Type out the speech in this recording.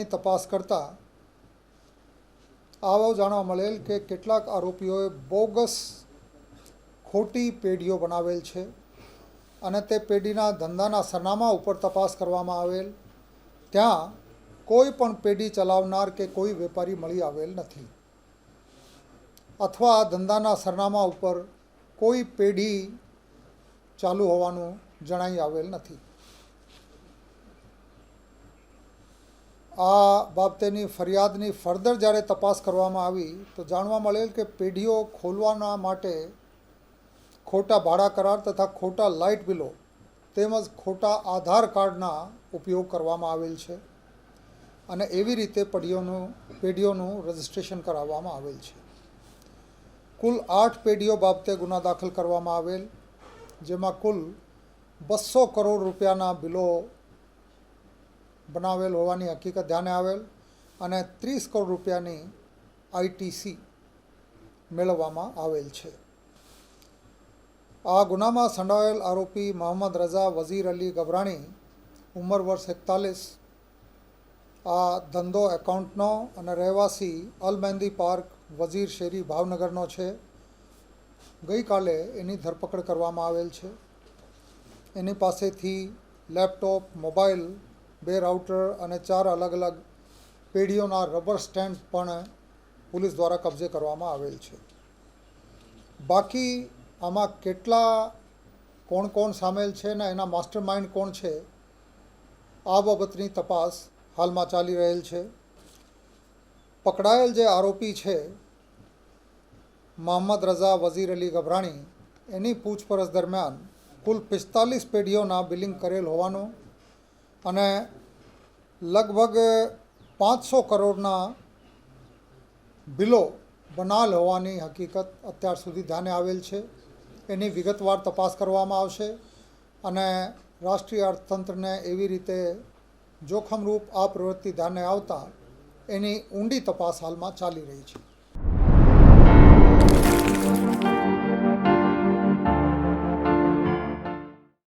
મામલાની તપાસ કરતા આવો જાણવા મળેલ કે કેટલાક આરોપીઓએ બોગસ ખોટી પેઢીઓ બનાવેલ છે અને તે પેઢીના ધંધાના સરનામા ઉપર તપાસ કરવામાં આવેલ ત્યાં કોઈ પણ પેઢી ચલાવનાર કે કોઈ વેપારી મળી આવેલ નથી અથવા ધંધાના સરનામા ઉપર કોઈ પેઢી ચાલુ હોવાનું જણાઈ આવેલ નથી। આ બાબતેની ફરિયાદની ફર્ધર જ્યારે તપાસ કરવામાં આવી તો જાણવા મળેલ કે પેઢીઓ ખોલવાના માટે ખોટા ભાડા કરાર તથા ખોટા લાઇટ બિલો તેમજ ખોટા આધાર કાર્ડના ઉપયોગ કરવામાં આવેલ છે અને એવી રીતે પેઢીઓનું રજિસ્ટ્રેશન કરાવવામાં આવેલ છે। કુલ 8 પેઢીઓ બાબતે ગુના દાખલ કરવામાં આવેલ, જેમાં કુલ 200 કરોડ રૂપિયાના બિલો બનાવેલ હોવાની હકીકત ધ્યાને આવેલ અને 30 કરોડ રૂપિયાની આઈટીસી મેળવવામાં આવેલ છે। આ ગુનામાં સંડોવાયેલ આરોપી મોહમ્મદ રઝા વઝીર અલી ગભરાણી, ઉંમર વર્ષ 41, આ ધંધો એકાઉન્ટનો અને રહેવાસી અલ મહેંદી પાર્ક, વઝીર શેરી, ભાવનગરનો છે। ગઈકાલે એની ધરપકડ કરવામાં આવેલ છે। એની પાસેથી લેપટોપ, મોબાઈલ, 2 રાઉટર અને 4 અલગ અલગ પેઢીઓના રબર સ્ટેન્ડ પણ પોલીસ દ્વારા કબજે કરવામાં આવેલ છે। બાકી આમાં કોણ કોણ સામેલ છે ને એના માસ્ટર માઇન્ડ કોણ છે આ બાબતની તપાસ હાલમાં ચાલી રહેલ છે। પકડાયેલ જે આરોપી છે મોહમ્મદ રઝા વઝીર અલી ગભરાણી, એની પૂછપરછ દરમિયાન કુલ 45 પેઢીઓના બિલિંગ કરેલ હોવાનું અને લગભગ 500 કરોડના બિલો બનાવેલ હોવાની હકીકત અત્યાર સુધી ધ્યાને આવેલ છે। એની વિગતવાર તપાસ કરવામાં આવશે અને રાષ્ટ્રીય અર્થતંત્રને એવી રીતે જોખમરૂપ આ પ્રવૃત્તિ ધ્યાને આવતા એની ઊંડી તપાસ હાલમાં ચાલી રહી છે।